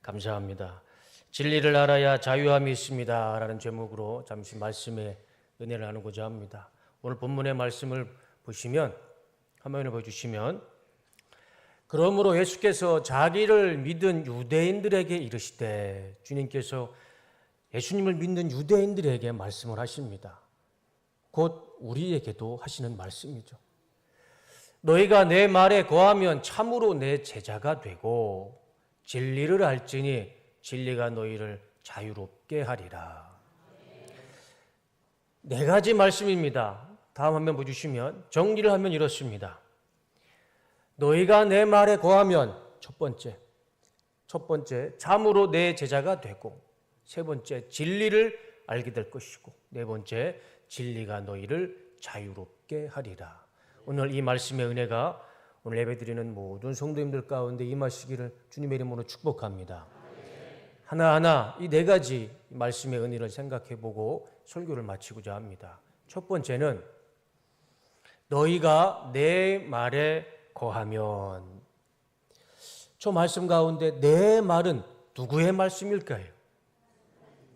감사합니다. 진리를 알아야 자유함이 있습니다 라는 제목으로 잠시 말씀의 은혜를 나누고자 합니다. 오늘 본문의 말씀을 보시면, 화면을 보여주시면, 그러므로 예수께서 자기를 믿은 유대인들에게 이르시되, 주님께서 예수님을 믿는 유대인들에게 말씀을 하십니다. 곧 우리에게도 하시는 말씀이죠. 너희가 내 말에 거하면 참으로 내 제자가 되고 진리를 알지니 진리가 너희를 자유롭게 하리라. 네 가지 말씀입니다. 다음 화면 보여주시면 정리를 하면 이렇습니다. 너희가 내 말에 거하면 첫 번째 참으로 내 제자가 되고, 세 번째 진리를 알게 될 것이고, 네 번째 진리가 너희를 자유롭게 하리라. 오늘 이 말씀의 은혜가 오늘 예배드리는 모든 성도님들 가운데 임하시기를 주님의 이름으로 축복합니다. 하나하나 이 네 가지 말씀의 은혜를 생각해보고 설교를 마치고자 합니다. 첫 번째는 너희가 내 말에 거하면, 저 말씀 가운데 내 말은 누구의 말씀일까요?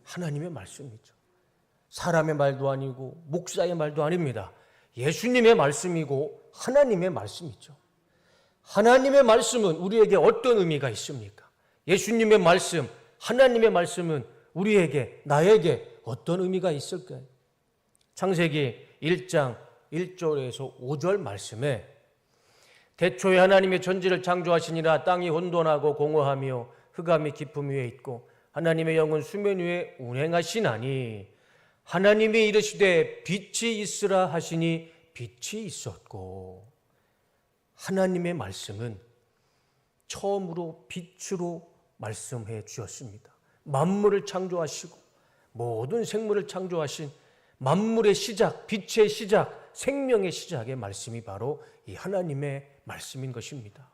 하나님의 말씀이죠. 사람의 말도 아니고 목사의 말도 아닙니다. 예수님의 말씀이고 하나님의 말씀이죠. 하나님의 말씀은 우리에게 어떤 의미가 있습니까? 예수님의 말씀, 하나님의 말씀은 우리에게, 나에게 어떤 의미가 있을까요? 창세기 1장 1절에서 5절 말씀에 대초에 하나님의 천지를 창조하시니라 땅이 혼돈하고 공허하며 흑암이 깊음 위에 있고 하나님의 영은 수면 위에 운행하시나니 하나님이 이르시되 빛이 있으라 하시니 빛이 있었고. 하나님의 말씀은 처음으로 빛으로 말씀해 주셨습니다. 만물을 창조하시고 모든 생물을 창조하신 만물의 시작, 빛의 시작, 생명의 시작의 말씀이 바로 이 하나님의 말씀인 것입니다.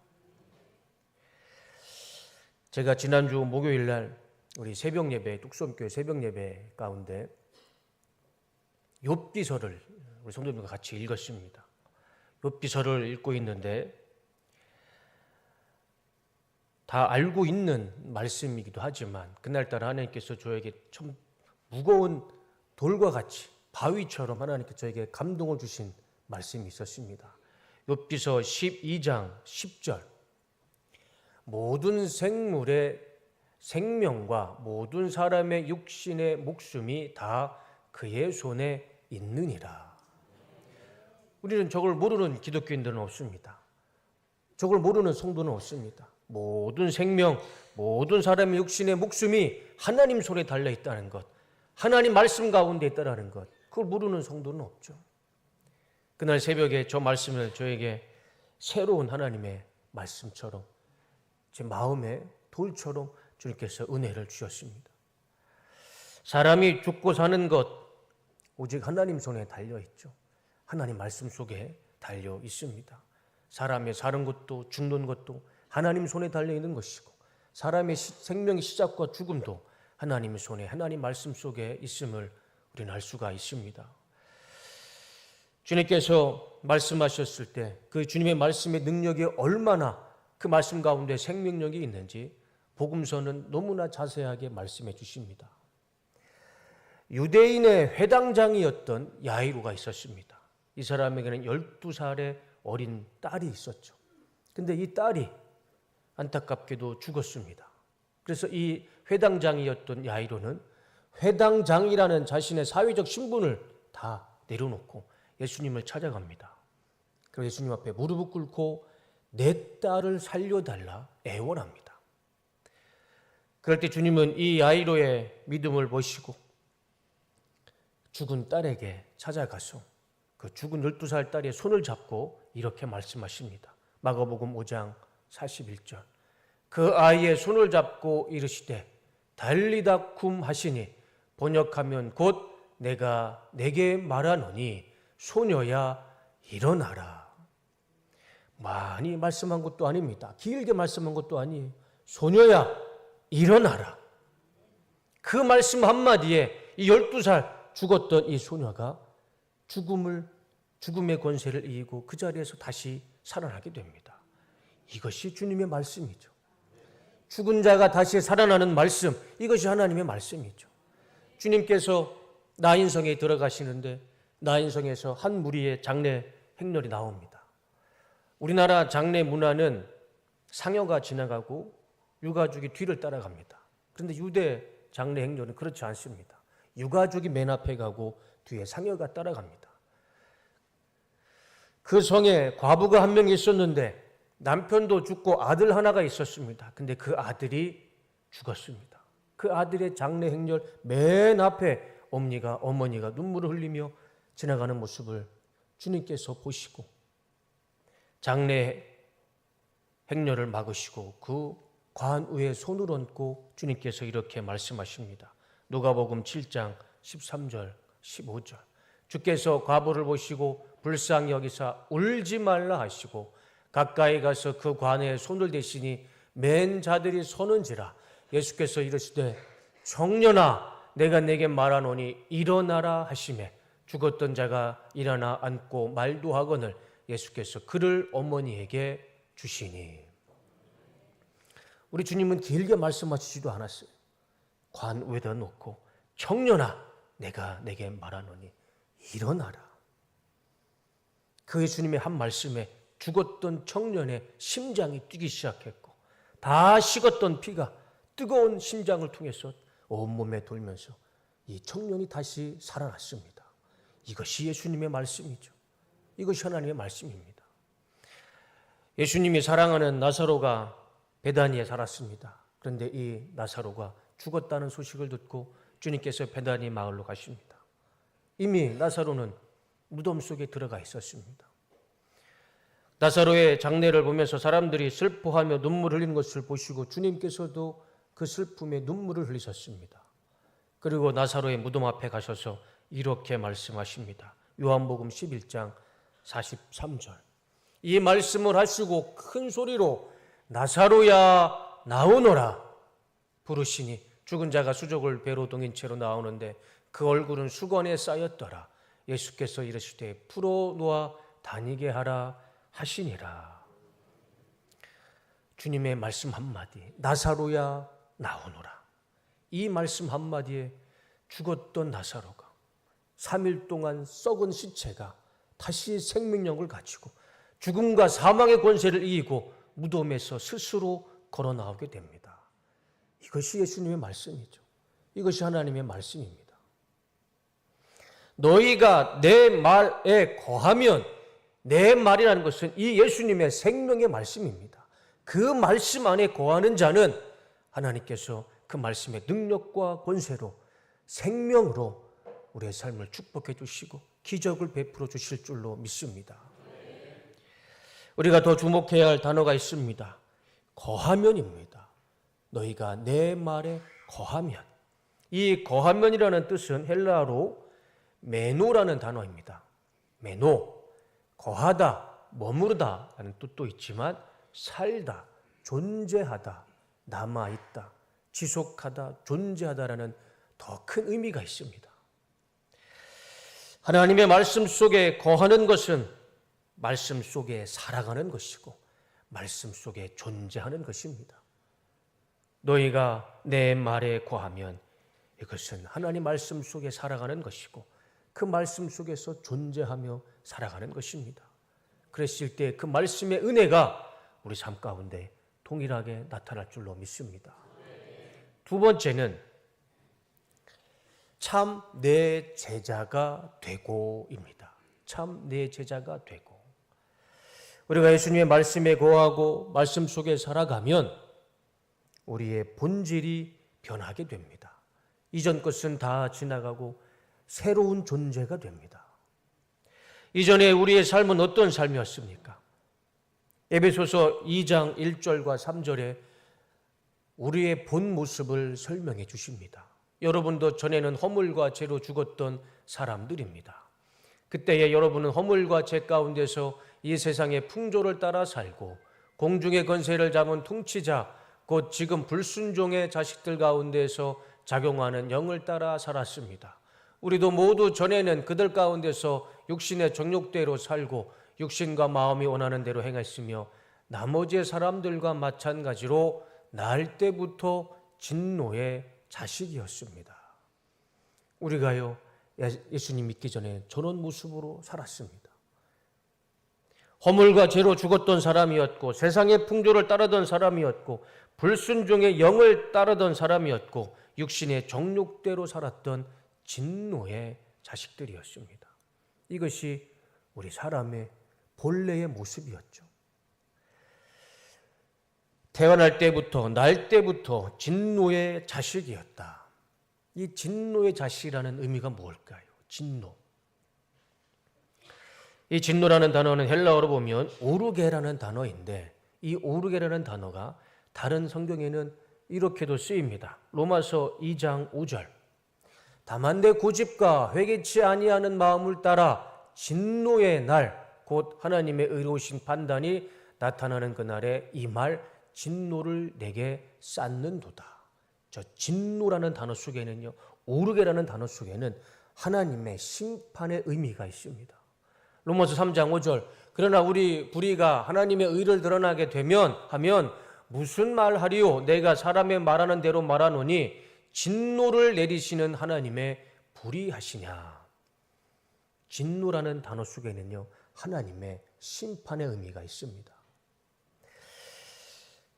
제가 지난주 목요일 날 우리 새벽 예배, 뚝섬교회 새벽 예배 가운데 욥기서를 우리 성도님과 같이 읽었습니다. 욥기서를 읽고 있는데 다 알고 있는 말씀이기도 하지만 그날따라 하나님께서 저에게 참 무거운 돌과 같이 바위처럼 하나님께서 저에게 감동을 주신 말씀이 있었습니다. 욥기서 12장 10절, 모든 생물의 생명과 모든 사람의 육신의 목숨이 다 그의 손에 있느니라. 우리는 저걸 모르는 기독교인들은 없습니다. 저걸 모르는 성도는 없습니다. 모든 생명, 모든 사람의 육신의 목숨이 하나님 손에 달려 있다는 것, 하나님 말씀 가운데 있다는 것, 그걸 모르는 성도는 없죠. 그날 새벽에 저 말씀을 저에게 새로운 하나님의 말씀처럼 제 마음에 돌처럼 주님께서 은혜를 주셨습니다. 사람이 죽고 사는 것 오직 하나님 손에 달려 있죠. 하나님 말씀 속에 달려 있습니다. 사람의 사는 것도 죽는 것도 하나님 손에 달려 있는 것이고, 사람의 생명의 시작과 죽음도 하나님의 손에, 하나님 말씀 속에 있음을 우리는 알 수가 있습니다. 주님께서 말씀하셨을 때 그 주님의 말씀의 능력이 얼마나 그 말씀 가운데 생명력이 있는지 복음서는 너무나 자세하게 말씀해 주십니다. 유대인의 회당장이었던 야이로가 있었습니다. 이 사람에게는 12살의 어린 딸이 있었죠. 근데 이 딸이 안타깝게도 죽었습니다. 그래서 이 회당장이었던 야이로는 회당장이라는 자신의 사회적 신분을 다 내려놓고 예수님을 찾아갑니다. 그리고 예수님 앞에 무릎을 꿇고 내 딸을 살려달라 애원합니다. 그럴 때 주님은 이 야이로의 믿음을 보시고 죽은 딸에게 찾아가서 그 죽은 12살 딸의 손을 잡고 이렇게 말씀하십니다. 마가복음 5장 41절. 그 아이의 손을 잡고 이르시되 달리다 쿰 하시니 번역하면 곧 내가 내게 말하노니 소녀야 일어나라. 많이 말씀한 것도 아닙니다. 길게 말씀한 것도 아니에요. 소녀야 일어나라. 그 말씀 한마디에 이 12살 죽었던 이 소녀가 죽음의 권세를 이기고 그 자리에서 다시 살아나게 됩니다. 이것이 주님의 말씀이죠. 죽은 자가 다시 살아나는 말씀, 이것이 하나님의 말씀이죠. 주님께서 나인성에 들어가시는데 나인성에서 한 무리의 장례 행렬이 나옵니다. 우리나라 장례 문화는 상여가 지나가고 유가족이 뒤를 따라갑니다. 그런데 유대 장례 행렬은 그렇지 않습니다. 유가족이 맨 앞에 가고 뒤에 상여가 따라갑니다. 그 성에 과부가 한 명 있었는데 남편도 죽고 아들 하나가 있었습니다. 근데 그 아들이 죽었습니다. 그 아들의 장례 행렬 맨 앞에 어머니가 눈물을 흘리며 지나가는 모습을 주님께서 보시고 장례 행렬을 막으시고 그 관 위에 손을 얹고 주님께서 이렇게 말씀하십니다. 누가복음 7장 13절 15절 주께서 과부를 보시고 불쌍히 여기사 울지 말라 하시고 가까이 가서 그 관에 손을 대시니 맨 자들이 서는지라. 예수께서 이르시되 청년아 내가 내게 말하노니 일어나라 하시매 죽었던 자가 일어나 앉고 말도 하거늘 예수께서 그를 어머니에게 주시니. 우리 주님은 길게 말씀하시지도 않았어요. 관 위에다 놓고 청년아 내가 내게 말하노니 일어나라. 그 예수님의 한 말씀에 죽었던 청년의 심장이 뛰기 시작했고 다 식었던 피가 뜨거운 심장을 통해서 온몸에 돌면서 이 청년이 다시 살아났습니다. 이것이 예수님의 말씀이죠. 이것이 하나님의 말씀입니다. 예수님이 사랑하는 나사로가 베다니에 살았습니다. 그런데 이 나사로가 죽었다는 소식을 듣고 주님께서 베다니 마을로 가십니다. 이미 나사로는 무덤 속에 들어가 있었습니다. 나사로의 장례를 보면서 사람들이 슬퍼하며 눈물을 흘리는 것을 보시고 주님께서도 그 슬픔에 눈물을 흘리셨습니다. 그리고 나사로의 무덤 앞에 가셔서 이렇게 말씀하십니다. 요한복음 11장 43절. 이 말씀을 하시고 큰 소리로 나사로야 나오너라 부르시니 죽은 자가 수족을 배로 동인 채로 나오는데 그 얼굴은 수건에 쌓였더라. 예수께서 이르시되 풀어놓아 다니게 하라 하시니라. 주님의 말씀 한마디, 나사로야 나오너라. 이 말씀 한마디에 죽었던 나사로가 3일 동안 썩은 시체가 다시 생명력을 가지고 죽음과 사망의 권세를 이기고 무덤에서 스스로 걸어 나오게 됩니다. 이것이 예수님의 말씀이죠. 이것이 하나님의 말씀입니다. 너희가 내 말에 거하면, 내 말이라는 것은 이 예수님의 생명의 말씀입니다. 그 말씀 안에 거하는 자는 하나님께서 그 말씀의 능력과 권세로 생명으로 우리의 삶을 축복해 주시고 기적을 베풀어 주실 줄로 믿습니다. 우리가 더 주목해야 할 단어가 있습니다. 거하면입니다. 너희가 내 말에 거하면. 이 거하면이라는 뜻은 헬라어로 메노라는 단어입니다. 메노, 거하다, 머무르다 라는 뜻도 있지만 살다, 존재하다, 남아있다, 지속하다, 존재하다라는 더 큰 의미가 있습니다. 하나님의 말씀 속에 거하는 것은 말씀 속에 살아가는 것이고 말씀 속에 존재하는 것입니다. 너희가 내 말에 거하면 이것은 하나님 말씀 속에 살아가는 것이고 그 말씀 속에서 존재하며 살아가는 것입니다. 그랬을 때 그 말씀의 은혜가 우리 삶 가운데 동일하게 나타날 줄로 믿습니다. 두 번째는 참 내 제자가 되고입니다. 참 내 제자가 되고. 우리가 예수님의 말씀에 거하고 말씀 속에 살아가면 우리의 본질이 변하게 됩니다. 이전 것은 다 지나가고 새로운 존재가 됩니다. 이전에 우리의 삶은 어떤 삶이었습니까? 에베소서 2장 1절과 3절에 우리의 본 모습을 설명해 주십니다. 여러분도 전에는 허물과 죄로 죽었던 사람들입니다. 그때에 여러분은 허물과 죄 가운데서 이 세상의 풍조를 따라 살고 공중의 권세를 잡은 통치자, 곧 지금 불순종의 자식들 가운데서 작용하는 영을 따라 살았습니다. 우리도 모두 전에는 그들 가운데서 육신의 정욕대로 살고 육신과 마음이 원하는 대로 행했으며 나머지 사람들과 마찬가지로 날 때부터 진노의 자식이었습니다. 우리가요, 예수님 믿기 전에 저런 모습으로 살았습니다. 허물과 죄로 죽었던 사람이었고, 세상의 풍조를 따르던 사람이었고, 불순종의 영을 따르던 사람이었고, 육신의 정욕대로 살았던 진노의 자식들이었습니다. 이것이 우리 사람의 본래의 모습이었죠. 태어날 때부터, 날 때부터 진노의 자식이었다. 이 진노의 자식이라는 의미가 뭘까요? 진노. 이 진노라는 단어는 헬라어로 보면 오르게라는 단어인데, 이 오르게라는 단어가 다른 성경에는 이렇게도 쓰입니다. 로마서 2장 5절. 다만 내 고집과 회개치 아니하는 마음을 따라 진노의 날, 곧 하나님의 의로우신 판단이 나타나는 그날에 이 말 진노를 내게 쌓는도다. 저 진노라는 단어 속에는요, 오르게라는 단어 속에는 하나님의 심판의 의미가 있습니다. 로마서 3장 5절. 그러나 우리 불의가 하나님의 의를 드러나게 되면 하면 무슨 말하리요? 내가 사람의 말하는 대로 말하노니 진노를 내리시는 하나님의 불의하시냐. 진노라는 단어 속에는요, 하나님의 심판의 의미가 있습니다.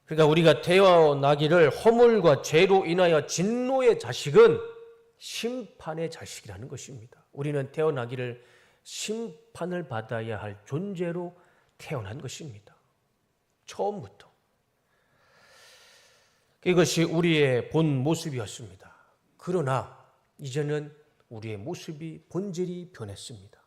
그러니까 우리가 태어나기를 허물과 죄로 인하여 진노의 자식은 심판의 자식이라는 것입니다. 우리는 태어나기를 심판을 받아야 할 존재로 태어난 것입니다. 처음부터. 이것이 우리의 본 모습이었습니다. 그러나 이제는 우리의 모습이 본질이 변했습니다.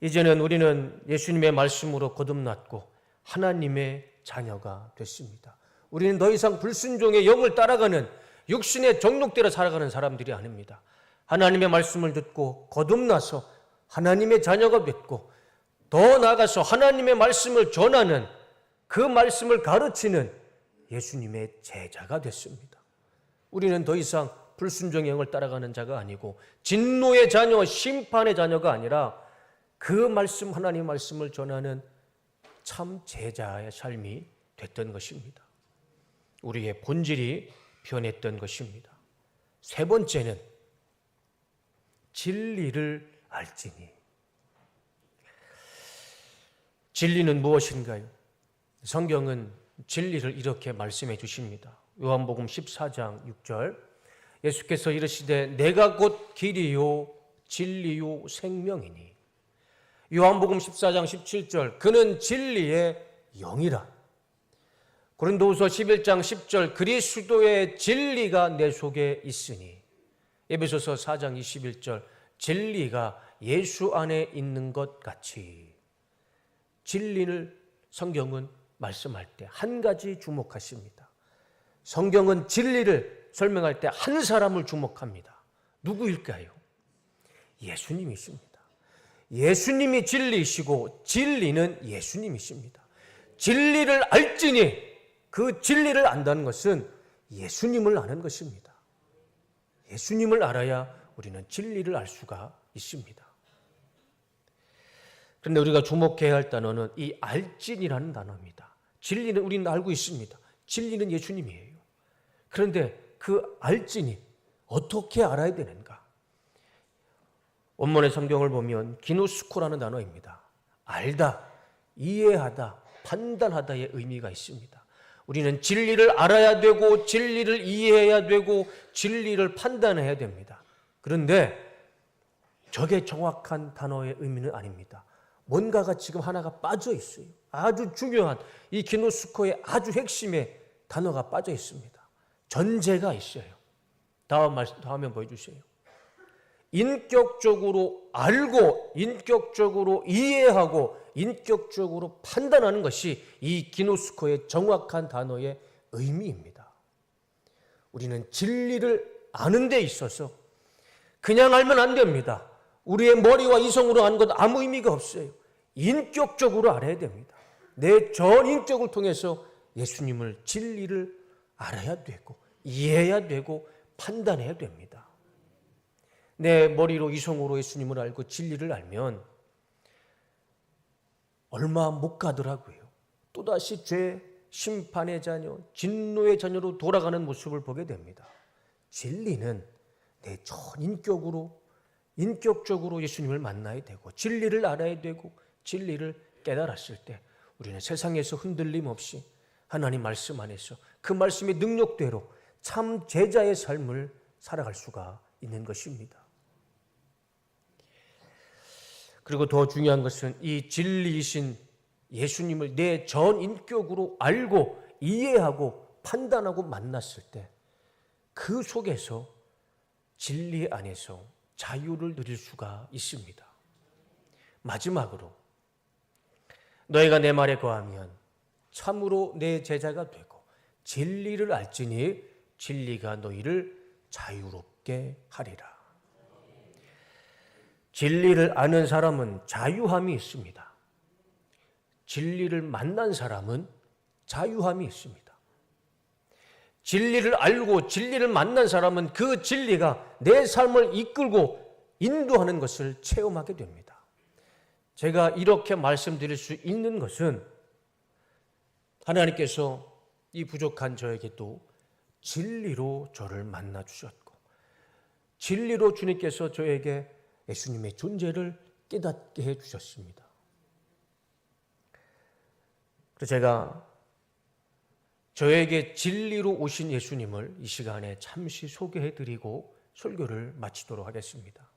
이제는 우리는 예수님의 말씀으로 거듭났고 하나님의 자녀가 됐습니다. 우리는 더 이상 불순종의 영을 따라가는 육신의 정욕대로 살아가는 사람들이 아닙니다. 하나님의 말씀을 듣고 거듭나서 하나님의 자녀가 됐고, 더 나아가서 하나님의 말씀을 전하는, 그 말씀을 가르치는 예수님의 제자가 됐습니다. 우리는 더 이상 불순종의 영을 따라가는 자가 아니고 진노의 자녀, 심판의 자녀가 아니라 그 말씀, 하나님의 말씀을 전하는 참 제자의 삶이 됐던 것입니다. 우리의 본질이 변했던 것입니다. 세 번째는 진리를 알지니. 진리는 무엇인가요? 성경은 진리를 이렇게 말씀해 주십니다. 요한복음 14장 6절. 예수께서 이르시되 내가 곧 길이요 진리요 생명이니. 요한복음 14장 17절. 그는 진리의 영이라. 고린도후서 11장 10절. 그리스도의 진리가 내 속에 있으니. 에베소서 4장 21절. 진리가 예수 안에 있는 것 같이. 진리를 성경은 말씀할 때 한 가지 주목하십니다. 성경은 진리를 설명할 때 한 사람을 주목합니다. 누구일까요? 예수님이십니다. 예수님이 진리이시고 진리는 예수님이십니다. 진리를 알지니, 그 진리를 안다는 것은 예수님을 아는 것입니다. 예수님을 알아야 우리는 진리를 알 수가 있습니다. 그런데 우리가 주목해야 할 단어는 이 알진이라는 단어입니다. 진리는 우리는 알고 있습니다. 진리는 예수님이에요. 그런데 그 알진이 어떻게 알아야 되는가? 원문의 성경을 보면 기노스코라는 단어입니다. 알다, 이해하다, 판단하다의 의미가 있습니다. 우리는 진리를 알아야 되고 진리를 이해해야 되고 진리를 판단해야 됩니다. 그런데 저게 정확한 단어의 의미는 아닙니다. 뭔가가 지금 하나가 빠져 있어요. 아주 중요한 이 기노스코의 아주 핵심의 단어가 빠져 있습니다. 전제가 있어요. 다음 화면 보여주세요. 인격적으로 알고 인격적으로 이해하고 인격적으로 판단하는 것이 이 기노스코의 정확한 단어의 의미입니다. 우리는 진리를 아는 데 있어서 그냥 알면 안 됩니다. 우리의 머리와 이성으로 아는 것 아무 의미가 없어요. 인격적으로 알아야 됩니다. 내 전 인격을 통해서 예수님을, 진리를 알아야 되고 이해해야 되고 판단해야 됩니다. 내 머리로 이성으로 예수님을 알고 진리를 알면 얼마 못 가더라고요. 또다시 죄, 심판의 자녀, 진노의 자녀로 돌아가는 모습을 보게 됩니다. 진리는 내 전인격으로, 인격적으로 예수님을 만나야 되고 진리를 알아야 되고 진리를 깨달았을 때 우리는 세상에서 흔들림 없이 하나님 말씀 안에서 그 말씀의 능력대로 참 제자의 삶을 살아갈 수가 있는 것입니다. 그리고 더 중요한 것은 이 진리이신 예수님을 내 전인격으로 알고 이해하고 판단하고 만났을 때 그 속에서 진리 안에서 자유를 누릴 수가 있습니다. 마지막으로 너희가 내 말에 거하면 참으로 내 제자가 되고 진리를 알지니 진리가 너희를 자유롭게 하리라. 진리를 아는 사람은 자유함이 있습니다. 진리를 만난 사람은 자유함이 있습니다. 진리를 알고 진리를 만난 사람은 그 진리가 내 삶을 이끌고 인도하는 것을 체험하게 됩니다. 제가 이렇게 말씀드릴 수 있는 것은 하나님께서 이 부족한 저에게도 진리로 저를 만나 주셨고 진리로 주님께서 저에게 예수님의 존재를 깨닫게 해 주셨습니다. 그래서 제가 저에게 진리로 오신 예수님을 이 시간에 잠시 소개해드리고 설교를 마치도록 하겠습니다.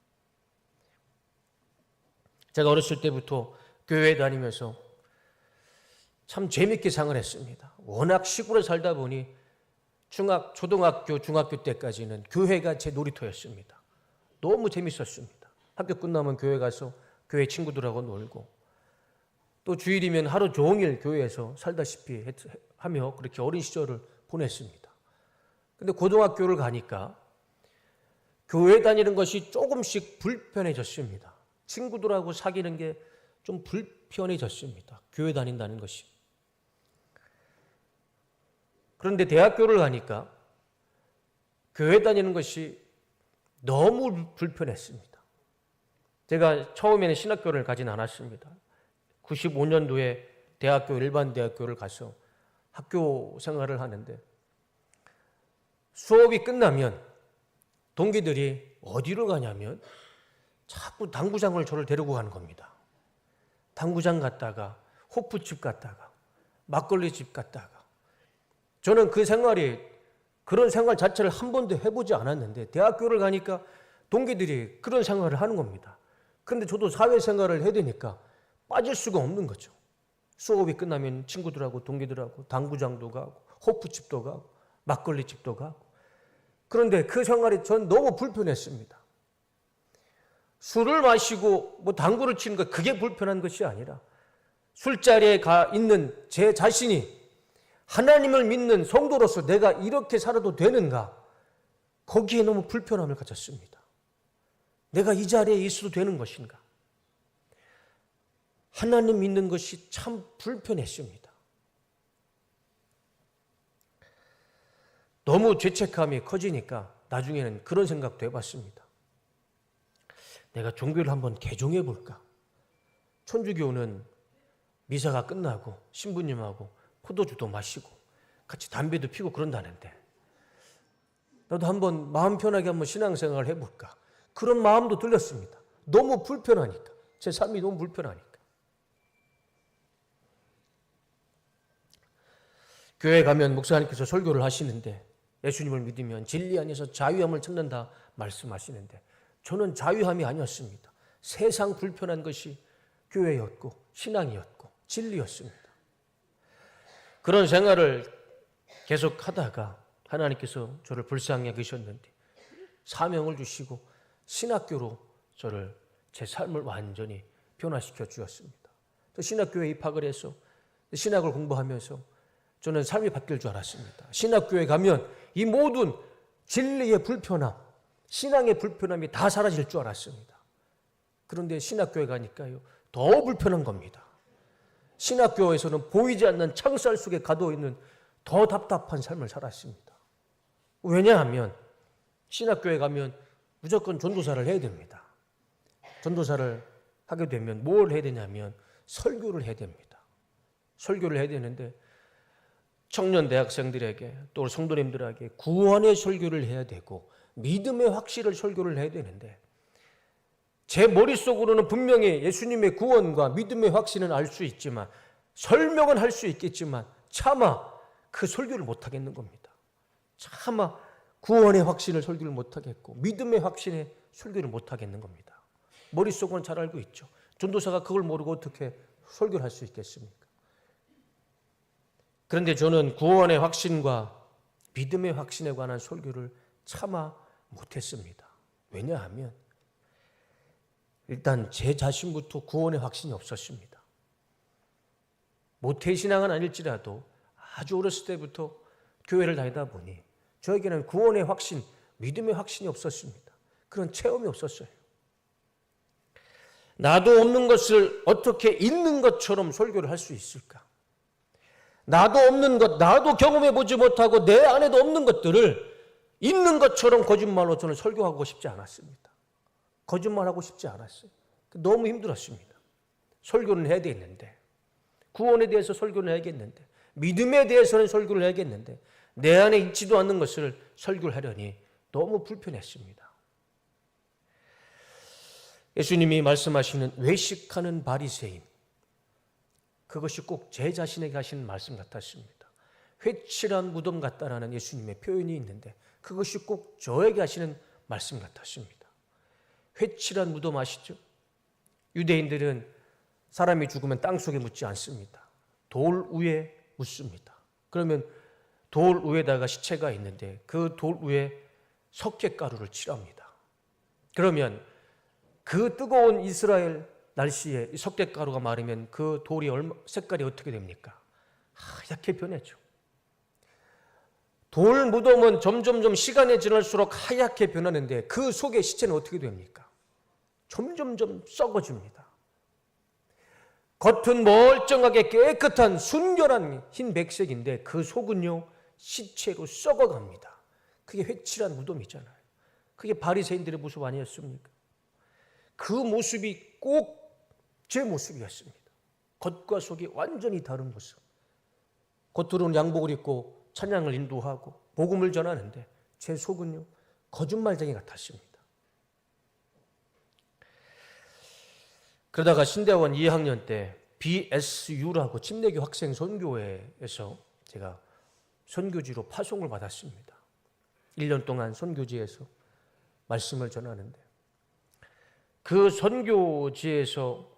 제가 어렸을 때부터 교회에 다니면서 참 재밌게 생활했습니다. 워낙 시골에 살다 보니 초등학교, 중학교 때까지는 교회가 제 놀이터였습니다. 너무 재밌었습니다. 학교 끝나면 교회 가서 교회 친구들하고 놀고 또 주일이면 하루 종일 교회에서 살다시피 하며 그렇게 어린 시절을 보냈습니다. 근데 고등학교를 가니까 교회 다니는 것이 조금씩 불편해졌습니다. 친구들하고 사귀는 게 좀 불편해졌습니다. 교회 다닌다는 것이. 그런데 대학교를 가니까 교회 다니는 것이 너무 불편했습니다. 제가 처음에는 신학교를 가진 않았습니다. 95년도에 일반 대학교를 가서 학교 생활을 하는데 수업이 끝나면 동기들이 어디로 가냐면 자꾸 당구장을 저를 데리고 가는 겁니다. 당구장 갔다가 호프집 갔다가 막걸리집 갔다가 저는 그런 생활 자체를 한 번도 해보지 않았는데 대학교를 가니까 동기들이 그런 생활을 하는 겁니다. 그런데 저도 사회생활을 해야 되니까 빠질 수가 없는 거죠. 수업이 끝나면 친구들하고 동기들하고 당구장도 가고 호프집도 가고 막걸리집도 가고 그런데 그 생활이 전 너무 불편했습니다. 술을 마시고 당구를 치는 것 그게 불편한 것이 아니라 술자리에 가 있는 제 자신이 하나님을 믿는 성도로서 내가 이렇게 살아도 되는가 거기에 너무 불편함을 가졌습니다. 내가 이 자리에 있어도 되는 것인가 하나님 믿는 것이 참 불편했습니다. 너무 죄책감이 커지니까 나중에는 그런 생각도 해봤습니다. 내가 종교를 한번 개종해 볼까? 천주교는 미사가 끝나고 신부님하고 포도주도 마시고 같이 담배도 피고 그런다는데 나도 한번 마음 편하게 한번 신앙생활을 해볼까? 그런 마음도 들렸습니다. 너무 불편하니까. 제 삶이 너무 불편하니까. 교회 가면 목사님께서 설교를 하시는데 예수님을 믿으면 진리 안에서 자유함을 찾는다 말씀하시는데 저는 자유함이 아니었습니다. 세상 불편한 것이 교회였고 신앙이었고 진리였습니다. 그런 생활을 계속 하다가 하나님께서 저를 불쌍히 여기셨는데 사명을 주시고 신학교로 제 삶을 완전히 변화시켜 주었습니다. 또 신학교에 입학을 해서 신학을 공부하면서 저는 삶이 바뀔 줄 알았습니다. 신학교에 가면 이 모든 진리의 불편함, 신앙의 불편함이 다 사라질 줄 알았습니다. 그런데 신학교에 가니까요, 더 불편한 겁니다. 신학교에서는 보이지 않는 창살 속에 가둬있는 더 답답한 삶을 살았습니다. 왜냐하면 신학교에 가면 무조건 전도사를 해야 됩니다. 전도사를 하게 되면 뭘 해야 되냐면 설교를 해야 됩니다. 설교를 해야 되는데 청년 대학생들에게 또 성도님들에게 구원의 설교를 해야 되고 믿음의 확실을 설교를 해야 되는데 제 머릿속으로는 분명히 예수님의 구원과 믿음의 확신은 알 수 있지만 설명은 할 수 있겠지만 차마 그 설교를 못하겠는 겁니다. 차마 구원의 확신을 설교를 못하겠고 믿음의 확신의 설교를 못하겠는 겁니다. 머릿속은 잘 알고 있죠. 전도사가 그걸 모르고 어떻게 설교를 할 수 있겠습니까? 그런데 저는 구원의 확신과 믿음의 확신에 관한 설교를 차마 못했습니다. 왜냐하면 일단 제 자신부터 구원의 확신이 없었습니다. 모태신앙은 아닐지라도 아주 어렸을 때부터 교회를 다니다 보니 저에게는 구원의 확신, 믿음의 확신이 없었습니다. 그런 체험이 없었어요. 나도 없는 것을 어떻게 있는 것처럼 설교를 할 수 있을까? 나도 없는 것, 나도 경험해 보지 못하고 내 안에도 없는 것들을 있는 것처럼 거짓말로 저는 설교하고 싶지 않았습니다. 거짓말하고 싶지 않았어요. 너무 힘들었습니다. 설교는 해야 되겠는데, 구원에 대해서 설교는 해야겠는데, 믿음에 대해서는 설교를 해야겠는데 내 안에 있지도 않는 것을 설교를 하려니 너무 불편했습니다. 예수님이 말씀하시는 외식하는 바리새인, 그것이 꼭 제 자신에게 하시는 말씀 같았습니다. 회칠한 무덤 같다라는 예수님의 표현이 있는데 그것이 꼭 저에게 하시는 말씀 같았습니다. 회칠한 무덤 아시죠? 유대인들은 사람이 죽으면 땅속에 묻지 않습니다. 돌 위에 묻습니다. 그러면 돌 위에다가 시체가 있는데 그 돌 위에 석회가루를 칠합니다. 그러면 그 뜨거운 이스라엘 날씨에 이 석회가루가 마르면 그 돌이 색깔이 어떻게 됩니까? 하얗게 변하죠. 돌 무덤은 점점점 시간이 지날수록 하얗게 변하는데 그 속의 시체는 어떻게 됩니까? 점점점 썩어집니다. 겉은 멀쩡하게 깨끗한 순결한 흰 백색인데 그 속은요 시체로 썩어갑니다. 그게 회칠한 무덤이잖아요. 그게 바리새인들의 모습 아니었습니까? 그 모습이 꼭 제 모습이었습니다. 겉과 속이 완전히 다른 모습. 겉으로는 양복을 입고 찬양을 인도하고 복음을 전하는데 제 속은요 거짓말쟁이 같았습니다. 그러다가 신대원 2학년 때 BSU라고 침례교 학생 선교회에서 제가 선교지로 파송을 받았습니다. 1년 동안 선교지에서 말씀을 전하는데 그 선교지에서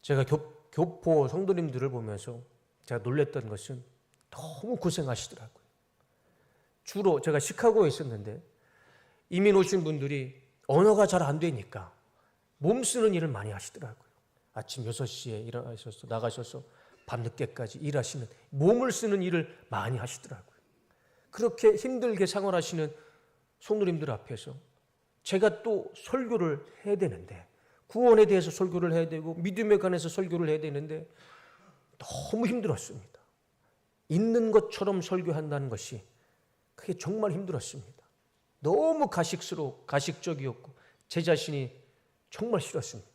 제가 교포 성도님들을 보면서 제가 놀랬던 것은 너무 고생하시더라고요. 주로 제가 시카고에 있었는데 이민 오신 분들이 언어가 잘 안 되니까 몸 쓰는 일을 많이 하시더라고요. 아침 6시에 일어나셔서 나가셔서 밤늦게까지 일하시는 몸을 쓰는 일을 많이 하시더라고요. 그렇게 힘들게 생활하시는 성도님들 앞에서 제가 또 설교를 해야 되는데 구원에 대해서 설교를 해야 되고 믿음에 관해서 설교를 해야 되는데 너무 힘들었습니다. 있는 것처럼 설교한다는 것이 그게 정말 힘들었습니다. 너무 가식적이었고 제 자신이 정말 싫었습니다.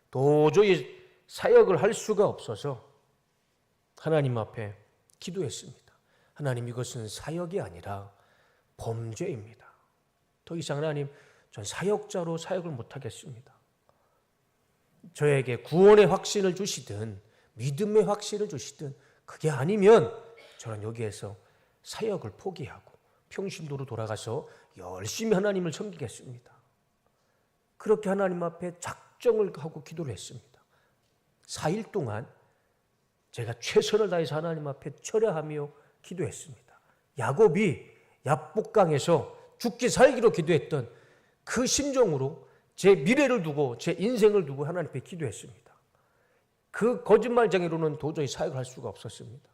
도저히 사역을 할 수가 없어서 하나님 앞에 기도했습니다. 하나님, 이것은 사역이 아니라 범죄입니다. 더 이상 하나님, 전 사역자로 사역을 못하겠습니다. 저에게 구원의 확신을 주시든 믿음의 확신을 주시든 그게 아니면 저는 여기에서 사역을 포기하고 평신도로 돌아가서 열심히 하나님을 섬기겠습니다. 그렇게 하나님 앞에 작정을 하고 기도를 했습니다. 4일 동안 제가 최선을 다해서 하나님 앞에 철야하며 기도했습니다. 야곱이 야복강에서 죽기 살기로 기도했던 그 심정으로 제 미래를 두고 제 인생을 두고 하나님 앞에 기도했습니다. 그 거짓말쟁이로는 도저히 사역을 할 수가 없었습니다.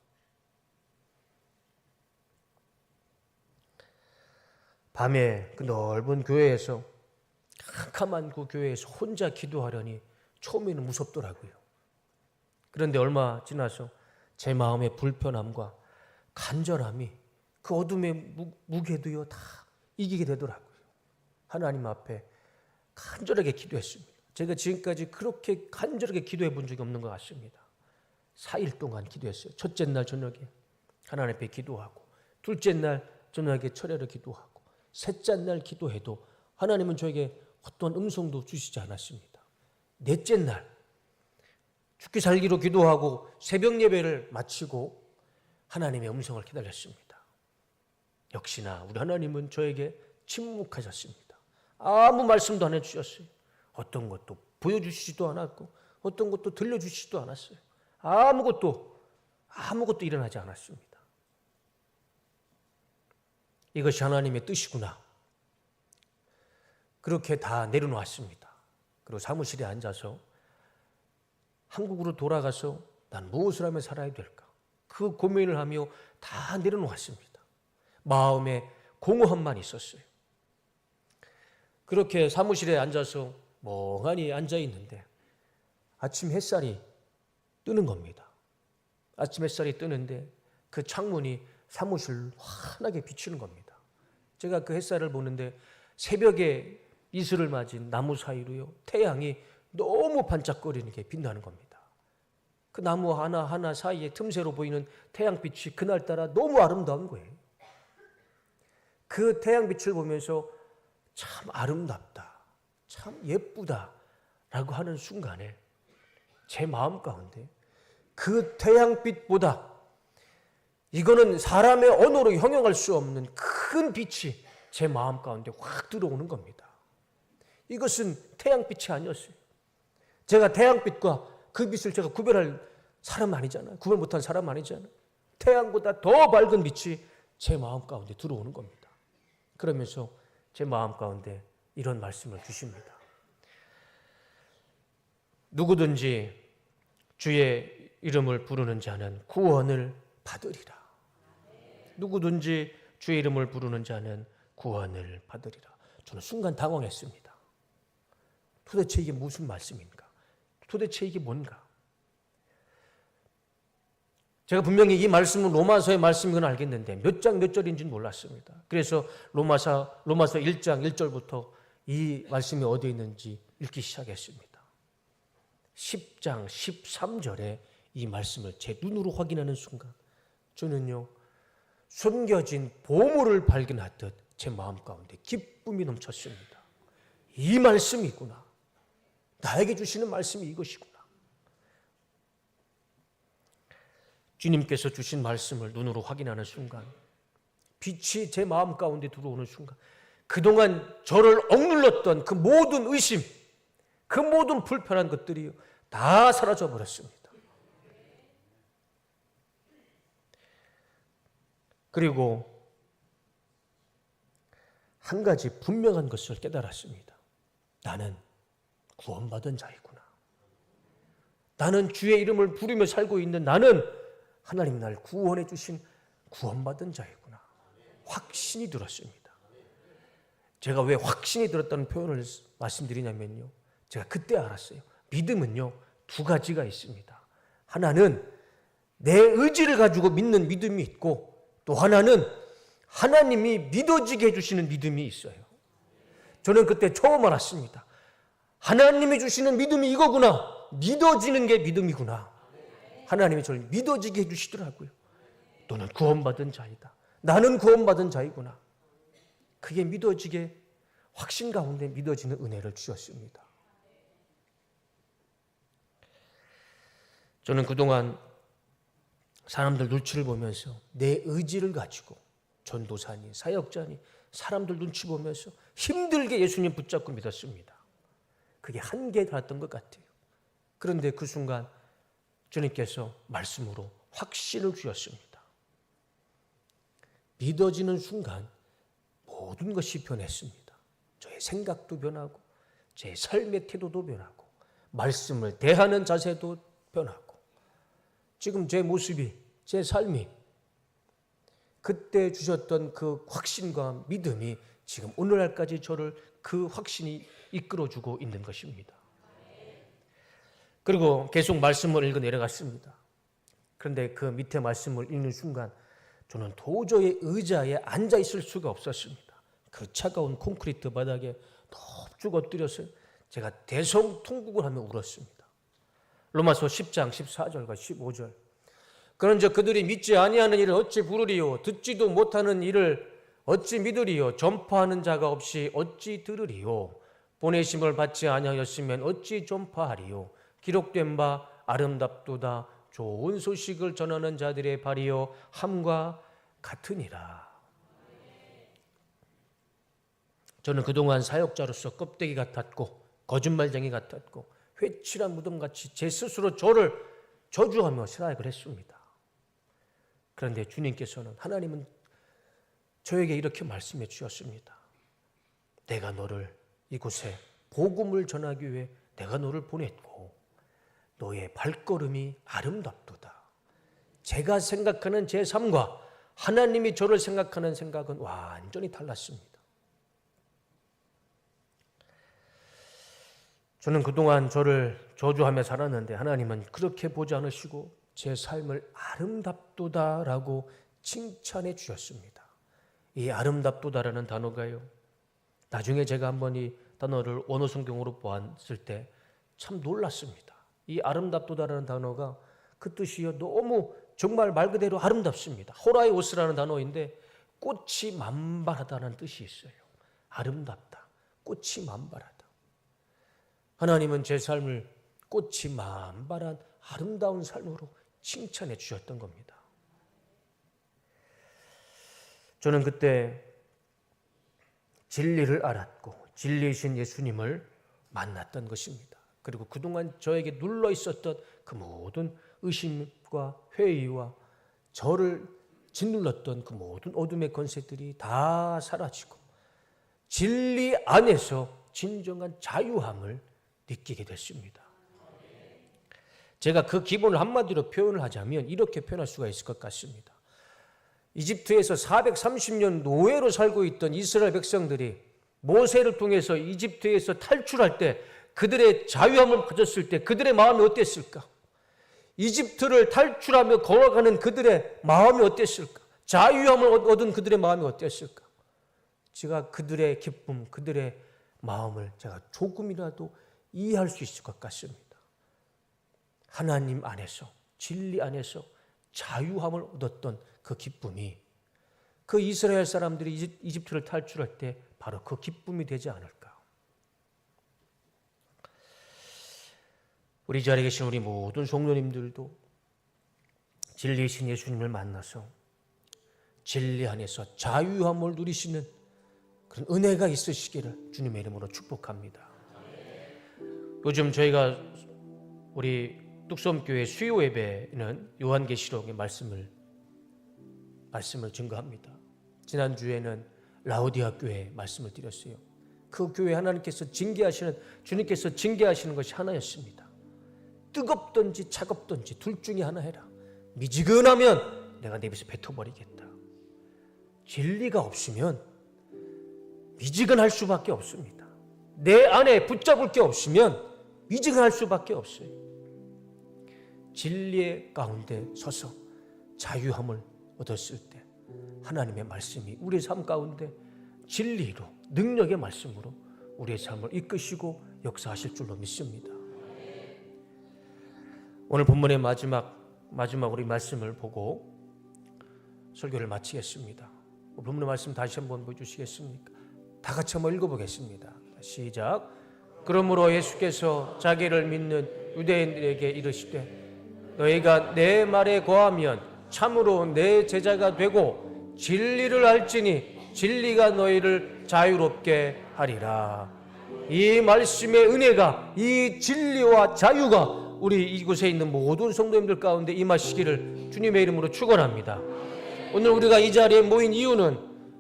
밤에 그 넓은 교회에서 캄캄한 그 교회에서 혼자 기도하려니 처음에는 무섭더라고요. 그런데 얼마 지나서 제 마음의 불편함과 간절함이 그 어둠의 무게도요 다 이기게 되더라고요. 하나님 앞에 간절하게 기도했습니다. 제가 지금까지 그렇게 간절하게 기도해 본 적이 없는 것 같습니다. 4일 동안 기도했어요. 첫째 날 저녁에 하나님 앞에 기도하고, 둘째 날 저녁에 철야로 기도하고, 셋째 날 기도해도 하나님은 저에게 어떠한 음성도 주시지 않았습니다. 넷째 날 죽기 살기로 기도하고 새벽 예배를 마치고 하나님의 음성을 기다렸습니다. 역시나 우리 하나님은 저에게 침묵하셨습니다. 아무 말씀도 안 해주셨어요. 어떤 것도 보여주시지도 않았고 어떤 것도 들려주시지도 않았어요. 아무것도 일어나지 않았습니다. 이것이 하나님의 뜻이구나. 그렇게 다 내려놓았습니다. 그리고 사무실에 앉아서 한국으로 돌아가서 난 무엇을 하며 살아야 될까? 그 고민을 하며 다 내려놓았습니다. 마음에 공허함만 있었어요. 그렇게 사무실에 앉아서 멍하니 앉아 있는데 아침 햇살이 뜨는 겁니다. 아침 햇살이 뜨는데 그 창문이 사무실을 환하게 비추는 겁니다. 제가 그 햇살을 보는데 새벽에 이슬을 맞은 나무 사이로요, 태양이 너무 반짝거리게 빛나는 겁니다. 그 나무 하나하나 사이에 틈새로 보이는 태양빛이 그날따라 너무 아름다운 거예요. 그 태양빛을 보면서 참 아름답다, 참 예쁘다라고 하는 순간에 제 마음 가운데 그 태양빛보다 이거는 사람의 언어로 형용할 수 없는 큰 빛이 제 마음 가운데 확 들어오는 겁니다. 이것은 태양빛이 아니었어요. 제가 태양빛과 그 빛을 제가 구별할 사람 아니잖아요. 구별 못한 사람 아니잖아요. 태양보다 더 밝은 빛이 제 마음 가운데 들어오는 겁니다. 그러면서 제 마음 가운데 이런 말씀을 주십니다. 누구든지 주의 이름을 부르는 자는 구원을 받으리라. 누구든지 주의 이름을 부르는 자는 구원을 받으리라. 저는 순간 당황했습니다. 도대체 이게 무슨 말씀인가? 도대체 이게 뭔가? 제가 분명히 이 말씀은 로마서의 말씀인 건 알겠는데 몇 장 몇 절인지는 몰랐습니다. 그래서 로마서 1장 1절부터 이 말씀이 어디에 있는지 읽기 시작했습니다. 10장 13절에 이 말씀을 제 눈으로 확인하는 순간 저는요, 숨겨진 보물을 발견하듯 제 마음 가운데 기쁨이 넘쳤습니다. 이 말씀이구나. 나에게 주시는 말씀이 이것이구나. 주님께서 주신 말씀을 눈으로 확인하는 순간, 빛이 제 마음 가운데 들어오는 순간, 그동안 저를 억눌렀던 그 모든 의심, 그 모든 불편한 것들이 다 사라져 버렸습니다. 그리고 한 가지 분명한 것을 깨달았습니다. 나는 구원받은 자이구나. 나는 주의 이름을 부르며 살고 있는 나는 하나님 날 구원해 주신 구원받은 자이구나. 확신이 들었습니다. 제가 왜 확신이 들었다는 표현을 말씀드리냐면요, 제가 그때 알았어요. 믿음은요, 두 가지가 있습니다. 하나는 내 의지를 가지고 믿는 믿음이 있고, 또 하나는 하나님이 믿어지게 해주시는 믿음이 있어요. 저는 그때 처음 알았습니다. 하나님이 주시는 믿음이 이거구나. 믿어지는 게 믿음이구나. 하나님이 저를 믿어지게 해주시더라고요. 너는 구원받은 자이다. 나는 구원받은 자이구나. 그게 믿어지게, 확신 가운데 믿어지는 은혜를 주셨습니다. 저는 그동안 사람들 눈치를 보면서 내 의지를 가지고 전도사니 사역자니 사람들 눈치 보면서 힘들게 예수님 붙잡고 믿었습니다. 그게 한계에 달했던 것 같아요. 그런데 그 순간 주님께서 말씀으로 확신을 주셨습니다. 믿어지는 순간 모든 것이 변했습니다. 저의 생각도 변하고 제 삶의 태도도 변하고 말씀을 대하는 자세도 변하고 지금 제 모습이, 제 삶이 그때 주셨던 그 확신과 믿음이 지금 오늘날까지 저를 그 확신이 이끌어주고 있는 것입니다. 그리고 계속 말씀을 읽어 내려갔습니다. 그런데 그 밑에 말씀을 읽는 순간 저는 도저히 의자에 앉아 있을 수가 없었습니다. 그 차가운 콘크리트 바닥에 넙죽 엎드려서 제가 대성통곡을 하며 울었습니다. 로마서 10장 14절과 15절. 그런즉 그들이 믿지 아니하는 일을 어찌 부르리요? 듣지도 못하는 일을 어찌 믿으리요? 전파하는 자가 없이 어찌 들으리요? 보내심을 받지 아니하였으면 어찌 전파하리요? 기록된 바 아름답도다 좋은 소식을 전하는 자들의 발이요 함과 같으니라. 저는 그동안 사역자로서 껍데기 같았고 거짓말쟁이 같았고 회칠한 무덤같이 제 스스로 저를 저주하며 생각을 했습니다. 그런데 주님께서는, 하나님은 저에게 이렇게 말씀해 주셨습니다. 내가 너를 이곳에 복음을 전하기 위해 내가 너를 보냈고 너의 발걸음이 아름답도다. 제가 생각하는 제 삶과 하나님이 저를 생각하는 생각은 완전히 달랐습니다. 저는 그동안 저를 저주하며 살았는데 하나님은 그렇게 보지 않으시고 제 삶을 아름답도다라고 칭찬해 주셨습니다. 이 아름답도다라는 단어가요, 나중에 제가 한번 이 단어를 원어 성경으로 보았을 때 참 놀랐습니다. 이 아름답도다라는 단어가 그 뜻이요, 너무 정말 말 그대로 아름답습니다. 호라이오스라는 단어인데 꽃이 만발하다는 뜻이 있어요. 아름답다, 꽃이 만발하다. 하나님은 제 삶을 꽃이 만발한 아름다운 삶으로 칭찬해 주셨던 겁니다. 저는 그때 진리를 알았고 진리이신 예수님을 만났던 것입니다. 그리고 그동안 저에게 눌러 있었던 그 모든 의심과 회의와 저를 짓눌렀던 그 모든 어둠의 권세들이 다 사라지고 진리 안에서 진정한 자유함을 느끼게 됐습니다. 제가 그 기분을 한마디로 표현을 하자면 이렇게 표현할 수가 있을 것 같습니다. 이집트에서 430년 노예로 살고 있던 이스라엘 백성들이 모세를 통해서 이집트에서 탈출할 때 그들의 자유함을 가졌을 때 그들의 마음이 어땠을까? 이집트를 탈출하며 걸어가는 그들의 마음이 어땠을까? 자유함을 얻은 그들의 마음이 어땠을까? 제가 그들의 기쁨, 그들의 마음을 제가 조금이라도 이해할 수 있을 것 같습니다. 하나님 안에서, 진리 안에서 자유함을 얻었던 그 기쁨이 그 이스라엘 사람들이 이집트를 탈출할 때 바로 그 기쁨이 되지 않을까? 우리 자리에 계신 우리 모든 성도님들도 진리이신 예수님을 만나서 진리 안에서 자유함을 누리시는 그런 은혜가 있으시기를 주님의 이름으로 축복합니다. 요즘 저희가 우리 뚝섬교회 수요 예배는 요한계시록의 말씀을 증거합니다. 지난주에는 라오디아 교회에 말씀을 드렸어요. 그 교회 하나님께서 주님께서 징계하시는 것이 하나였습니다. 뜨겁든지 차갑든지 둘 중에 하나 해라. 미지근하면 내가 내 입에서 뱉어버리겠다. 진리가 없으면 미지근할 수밖에 없습니다. 내 안에 붙잡을 게 없으면 미지근할 수밖에 없어요. 진리의 가운데 서서 자유함을 얻었을 때 하나님의 말씀이 우리의 삶 가운데 진리로, 능력의 말씀으로 우리의 삶을 이끄시고 역사하실 줄로 믿습니다. 오늘 본문의 마지막 우리 말씀을 보고 설교를 마치겠습니다. 본문의 말씀 다시 한번 보여주시겠습니까? 다 같이 한번 읽어보겠습니다. 시작. 그러므로 예수께서 자기를 믿는 유대인들에게 이르시되 너희가 내 말에 거하면 참으로 내 제자가 되고 진리를 알지니 진리가 너희를 자유롭게 하리라. 이 말씀의 은혜가, 이 진리와 자유가 우리 이곳에 있는 모든 성도님들 가운데 임하시기를 주님의 이름으로 축원합니다. 오늘 우리가 이 자리에 모인 이유는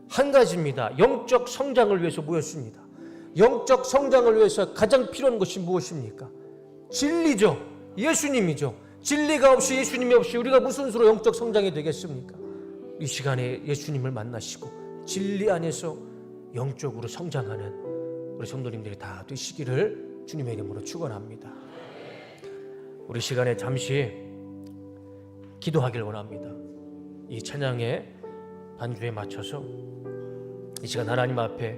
한 가지입니다. 영적 성장을 위해서 모였습니다. 영적 성장을 위해서 가장 필요한 것이 무엇입니까? 진리죠. 예수님이죠. 진리가 없이, 예수님이 없이 우리가 무슨 수로 영적 성장이 되겠습니까? 이 시간에 예수님을 만나시고 진리 안에서 영적으로 성장하는 우리 성도님들이 다 되시기를 주님의 이름으로 축원합니다. 우리 시간에 잠시 기도하길 원합니다. 이 찬양의 반주에 맞춰서 이 시간 하나님 앞에,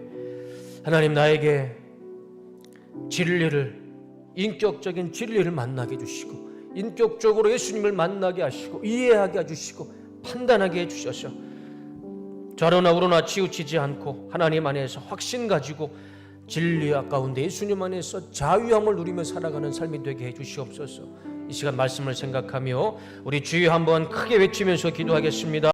하나님 나에게 진리를 인격적인 진리를 만나게 해주시고 인격적으로 예수님을 만나게 하시고 이해하게 해주시고 판단하게 해주셔서 좌로나 우로나 치우치지 않고 하나님 안에서 확신 가지고 진리와 가운데 예수님 안에서 자유함을 누리며 살아가는 삶이 되게 해주시옵소서. 이 시간 말씀을 생각하며 우리 주여 한번 크게 외치면서 기도하겠습니다.